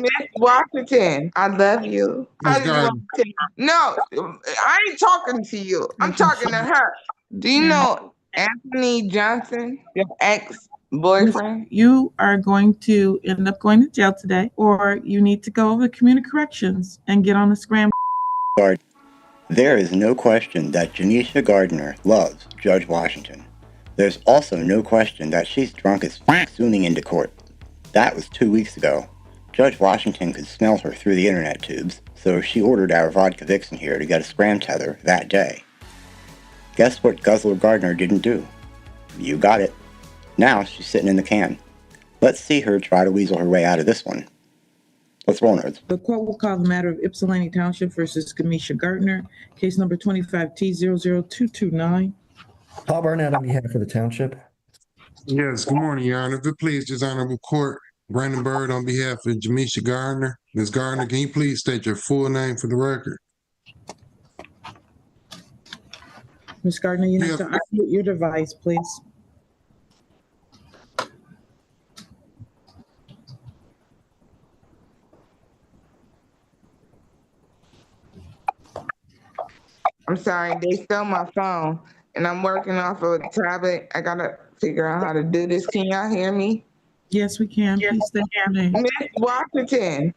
Miss Washington, I love you. Ms. Gardner. No, I ain't talking to you. I'm talking to her. Do you know Anthony Johnson, your ex-boyfriend? You are going to end up going to jail today, or you need to go over to community corrections and get on the SCRAM. There is no question that Gemecia Gardner loves Judge Washington. There's also no question that she's drunk as f*** zooming into court. That was 2 weeks ago. Judge Washington could smell her through the internet tubes, so she ordered our vodka vixen here to get a SCRAM tether that day. Guess what Guzzler Gardner didn't do? You got it. Now she's sitting in the can. Let's see her try to weasel her way out of this one. Let's roll, nerds. The court will call the matter of Ypsilanti Township versus Gemecia Gardner, case number 25T00229. Paul Barnett on behalf of the township. Yes, good morning, Your Honor. If it please this honorable court, Brandon Bird on behalf of Gemecia Gardner. Ms. Gardner, can you please state your full name for the record? Ms. Gardner, you need to unmute your device, please. I'm sorry, they stole my phone, and I'm working off of a tablet. I gotta figure out how to do this. Can y'all hear me? Yes, we can. Please state your name. Miss Washington,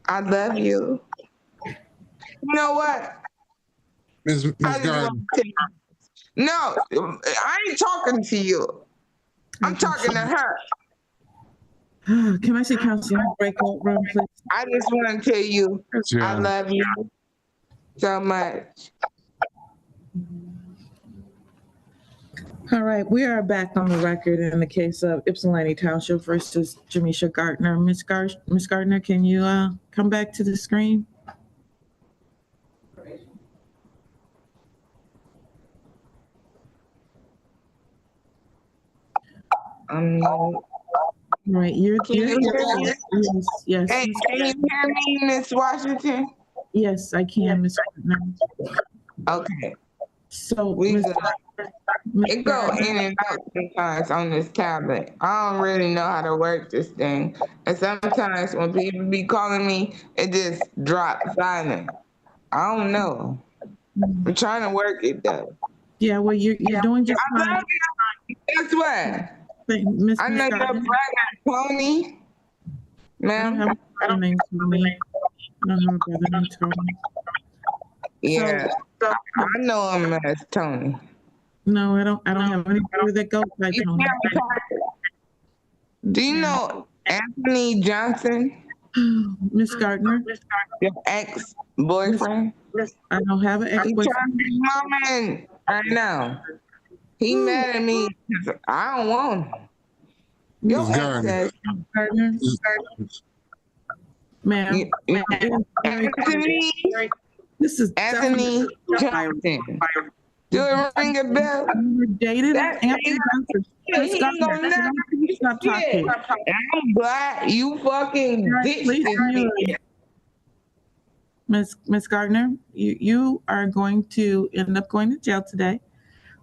I love you. You know what? Ms. Gardner. No, I ain't talking to you. I'm talking to her. Can I see counsel in the breakout room, please? I just want to tell you, I love you so much. All right, we are back on the record in the case of Ypsilanti Township versus Gemecia Gardner. Ms. Gardner, can you come back to the screen? Right, yes. Hey, can you hear me, Miss Washington? Yes, I can, Ms. Gardner. Okay. So it go in and out sometimes on this tablet. I don't really know how to work this thing. And sometimes when people be calling me, it just drops silent. I don't know. I'm trying to work it though. Yeah, well, you're doing just fine. I love you. Guess what? I know your brother Tony. Ma'am. I don't have a brother named Tony. Yeah. So, I know him as Tony. No, I don't have any brother that goes by Tony. Do you know Anthony Johnson? Miss Gardner? Your ex-boyfriend? I don't have an ex-boyfriend. He's trying to be my man right now. He mad at me because I don't want him. Your ex Gardner? Ma'am. Anthony? This is Anthony Johnson. Do it ring a bell? You dated Anthony Johnson. Stop talking. I'm glad you fucking ditched me. Miss Gardner, you are going to end up going to jail today,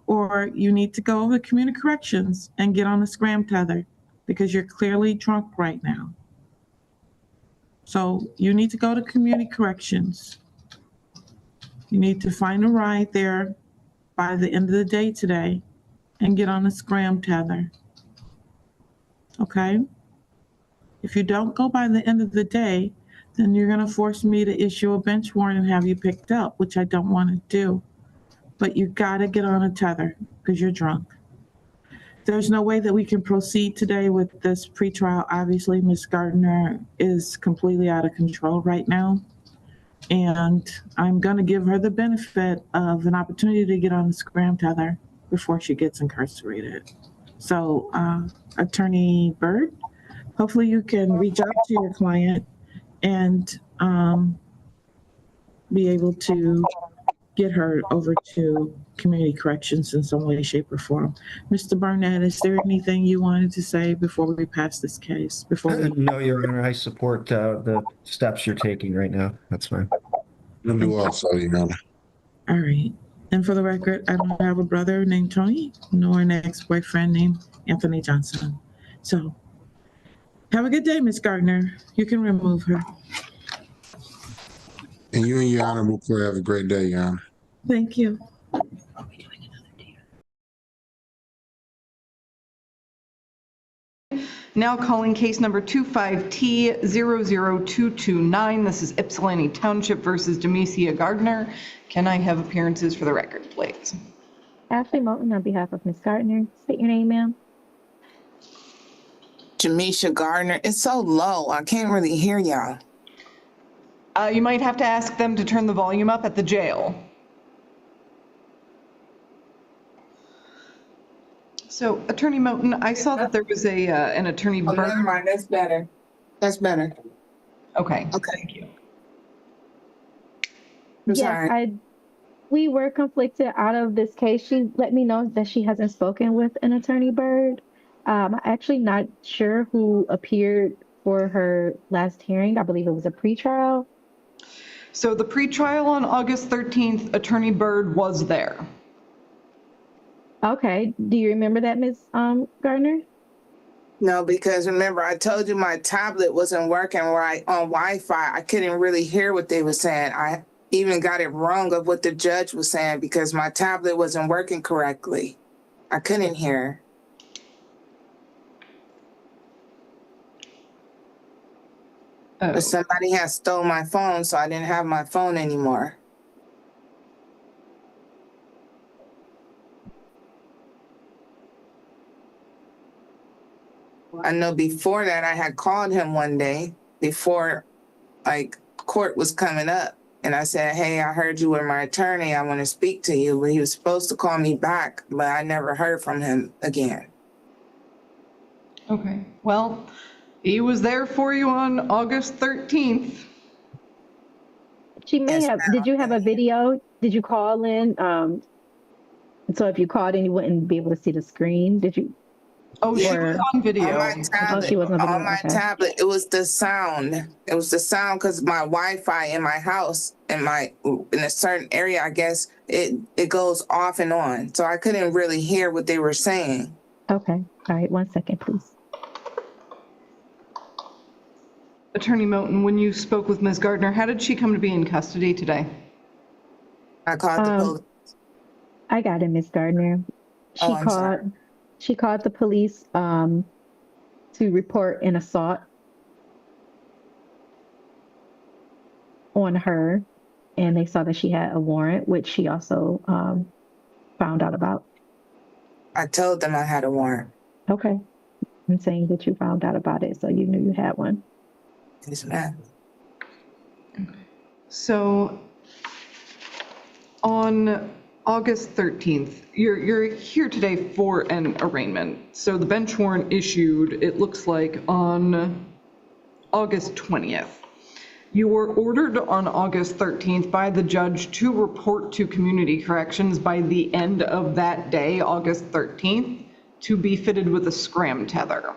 or you need to go over to community corrections and get on the SCRAM tether because you're clearly drunk right now. So you need to go to community corrections. You need to find a ride there by the end of the day today and get on the SCRAM tether. Okay? If you don't go by the end of the day, then you're going to force me to issue a bench warrant and have you picked up, which I don't want to do. But you got to get on a tether because you're drunk. There's no way that we can proceed today with this pretrial. Obviously, Ms. Gardner is completely out of control right now. And I'm going to give her the benefit of an opportunity to get on the SCRAM tether before she gets incarcerated. So, Attorney Bird, hopefully you can reach out to your client and be able to get her over to community corrections in some way, shape, or form. Mr. Barnett, is there anything you wanted to say before we pass this case? No, Your Honor, I support the steps you're taking right now. That's fine. I do also, Your Honor. All right. And for the record, I don't have a brother named Tony, nor an ex-boyfriend named Anthony Johnson. So Have a good day, Miss Gardner. You can remove her. And you and your honorable court have a great day, Your Honor. Thank you. Now calling case number 25T00229. This is Ypsilanti Township versus Gemecia Gardner. Can I have appearances for the record, please? Ashley Moulton on behalf of Ms. Gardner. State your name, ma'am. Gemecia Gardner. It's so low. I can't really hear y'all. You might have to ask them to turn the volume up at the jail. So, Attorney Moulton, I saw that there was an attorney. Oh, never mind. That's better. That's better. Okay. Okay. Thank you. I'm sorry. We were conflicted out of this case. She let me know that she hasn't spoken with an attorney Bird. I'm actually not sure who appeared for her last hearing. I believe it was a pretrial. So the pretrial on August 13th, Attorney Bird was there. Okay. Do you remember that, Ms. Gardner? No, because remember, I told you my tablet wasn't working right on Wi-Fi. I couldn't really hear what they were saying. I even got it wrong of what the judge was saying because my tablet wasn't working correctly. I couldn't hear. Oh. But somebody had stole my phone, so I didn't have my phone anymore. I know before that I had called him one day before like court was coming up. And I said, hey, I heard you were my attorney. I want to speak to you. But he was supposed to call me back, but I never heard from him again. Okay. Well, he was there for you on August 13th. She may Yes, have. ma'am. Did you have a video? Did you call in? So if you called in, you wouldn't be able to see the screen. Did you? Oh, she Or- was on video. On my tablet, she wasn't on video, on my okay. tablet, it was the sound. It was the sound because my Wi-Fi in my house, in a certain area, I guess, it goes off and on. So I couldn't really hear what they were saying. Okay. All right. 1 second, please. Attorney Moulton, when you spoke with Ms. Gardner, how did she come to be in custody today? I called the police. I got it, Ms. Gardner. Oh, I'm sorry. She called the police to report an assault on her, and they saw that she had a warrant, which she also found out about. I told them I had a warrant. Okay. I'm saying that you found out about it, so you knew you had one. Yes, ma'am. So on August 13th, you're here today for an arraignment. So the bench warrant issued, it looks like, on August 20th. You were ordered on August 13th by the judge to report to community corrections by the end of that day, August 13th, to be fitted with a SCRAM tether.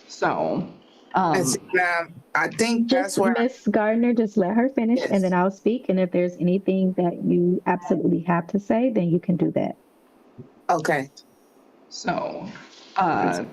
So, Yes, ma'am. I think that's where Miss Gardner, just let her finish, Yes. and then I'll speak. And if there's anything that you absolutely have to say, then you can do that. okay. So, okay.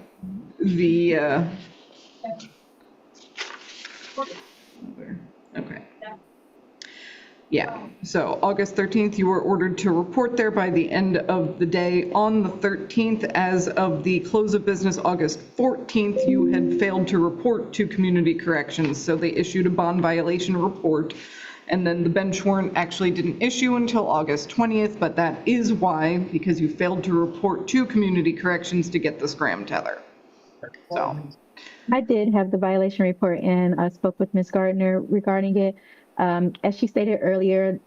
Yeah, so August 13th, you were ordered to report there by the end of the day. On the 13th, as of the close of business, August 14th, you had failed to report to community corrections, so they issued a bond violation report. And then the bench warrant actually didn't issue until August 20th, but that is why, because you failed to report to community corrections to get the SCRAM tether. So, I did have the violation report, and I spoke with Ms. Gardner regarding it. As she stated earlier,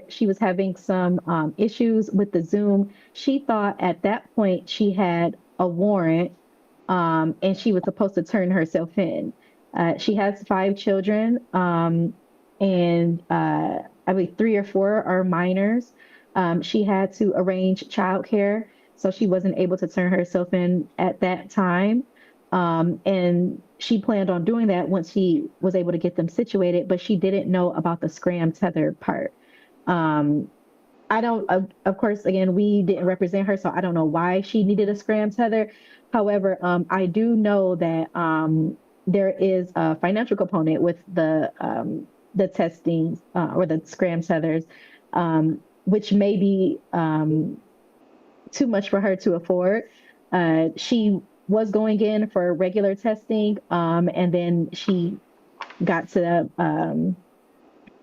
she was having some issues with the Zoom. She thought at that point she had a warrant, and she was supposed to turn herself in. She has 5 children, and I believe 3 or 4 are minors. She had to arrange childcare, so she wasn't able to turn herself in at that time. And she planned on doing that once she was able to get them situated, but she didn't know about the SCRAM tether part. I don't, of course, again, we didn't represent her, so I don't know why she needed a SCRAM tether. However, I do know that there is a financial component with the testing or the SCRAM tethers, which may be too much for her to afford. She was going in for regular testing, and then she got to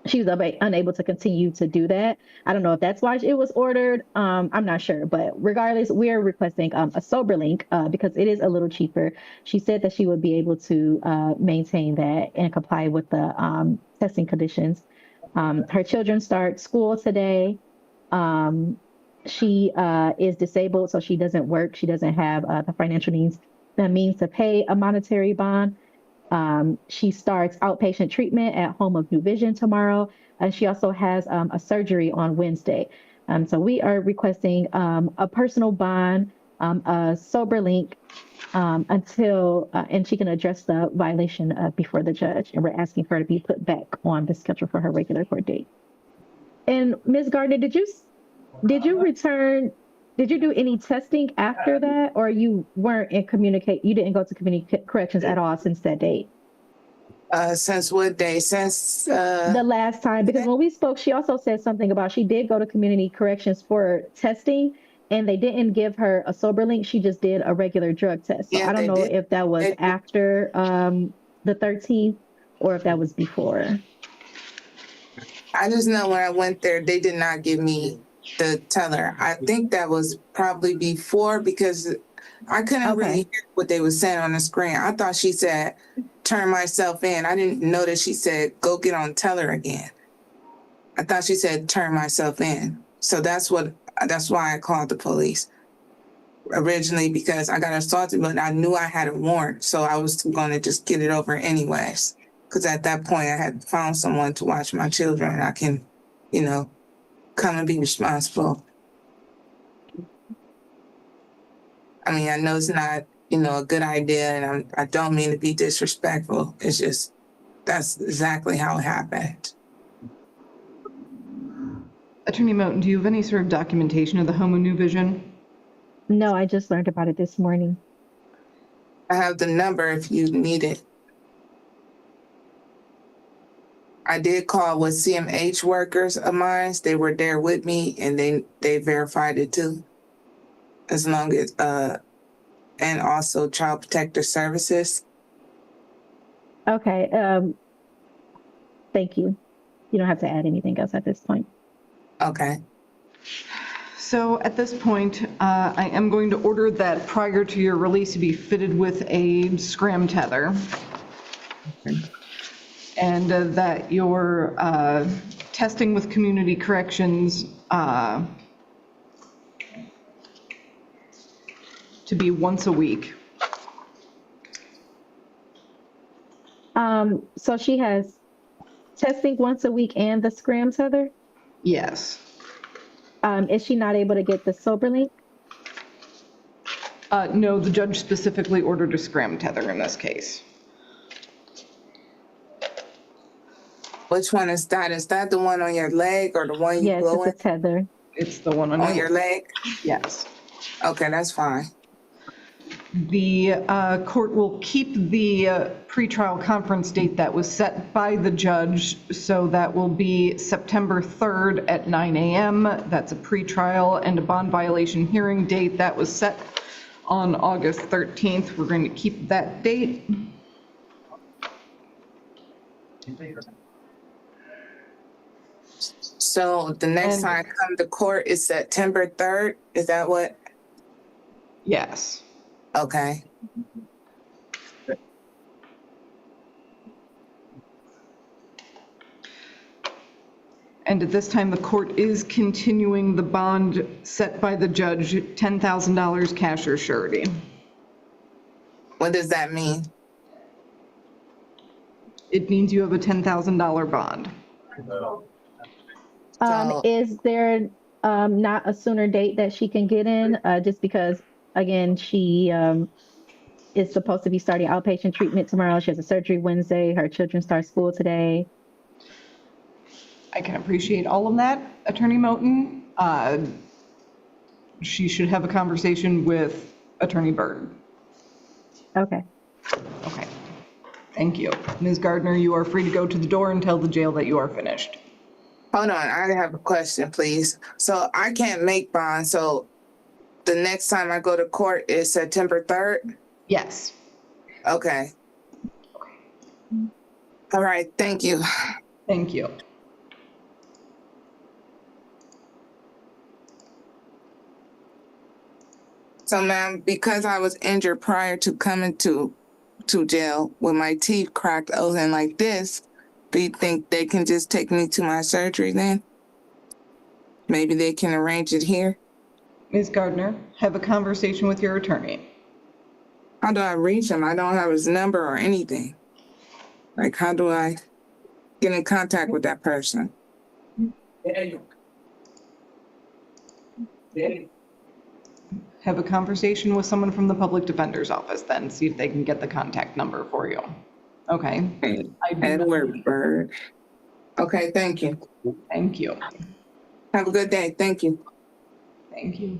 she was unable to continue to do that. I don't know if that's why it was ordered. I'm not sure, but regardless, we're requesting a sober link because it is a little cheaper. She said that she would be able to maintain that and comply with the testing conditions. Her children start school today. She is disabled, so she doesn't work. She doesn't have the financial means to pay a monetary bond. She starts outpatient treatment at Home of New Vision tomorrow, and she also has a surgery on Wednesday. So we are requesting a personal bond, a sober link until, and she can address the violation before the judge, and we're asking for her to be put back on the schedule for her regular court date. And Ms. Gardner, did you do any testing after that, or you didn't go to community corrections at all since that date? Since what day? Since the last time, because when we spoke, she also said something about she did go to community corrections for testing, and they didn't give her a sober link. She just did a regular drug test. So Yeah, I don't know if that was after the 13th or if that was before. I just know when I went there, they did not give me the tether. I think that was probably before, because I couldn't really hear what they were saying on the screen. I thought she said, turn myself in. I didn't know that she said, go get on tether again. I thought she said, turn myself in. So that's why I called the police originally, because I got assaulted, but I knew I had a warrant. So I was going to just get it over anyways. Because at that point I had found someone to watch my children, and I can, come and be responsible. I mean, I know it's not, a good idea, and I don't mean to be disrespectful. It's just, that's exactly how it happened. Attorney Moten, do you have any sort of documentation of the Home of New Vision? No, I just learned about it this morning. I have the number if you need it. I did call with CMH workers of mine. They were there with me, and they verified it too. As long as, and also Child Protector Services. Okay. Thank you. You don't have to add anything else at this point. Okay. So at this point, I am going to order that prior to your release to be fitted with a SCRAM tether. Okay. And that your testing with community corrections to be once a week. So she has testing once a week and the SCRAM tether? Yes. Is she not able to get the sober link? No, the judge specifically ordered a SCRAM tether in this case. Which one is that? Is that the one on your leg or the one you blow in? Yes, it's a tether. It's the one on your leg? Yes. Okay, that's fine. The court will keep the pretrial conference date that was set by the judge, so that will be September 3rd at 9 a.m. That's a pretrial, and a bond violation hearing date that was set on August 13th. We're going to keep that date. So the next time I come to court is September 3rd? Is that what? Yes. Okay. And at this time, the court is continuing the bond set by the judge, $10,000 cash or surety. What does that mean? It means you have a $10,000 bond. Is there not a sooner date that she can get in? Just because, again, she is supposed to be starting outpatient treatment tomorrow. She has a surgery Wednesday. Her children start school today. I can appreciate all of that, Attorney Moten. She should have a conversation with Attorney Bird. Okay. Okay. Thank you. Ms. Gardner, you are free to go to the door and tell the jail that you are finished. Hold on, I have a question, please. So I can't make bond, so the next time I go to court is September 3rd? Yes. Okay. All right, thank you. Thank you. So ma'am, because I was injured prior to coming to jail with my teeth cracked open like this, do you think they can just take me to my surgery then? Maybe they can arrange it here? Ms. Gardner, have a conversation with your attorney. How do I reach him? I don't have his number or anything. Like, how do I get in contact with that person? Have a conversation with someone from the public defender's office then, see if they can get the contact number for you. Okay. Edward Bird. Okay, thank you. Thank you. Have a good day. Thank you. Thank you.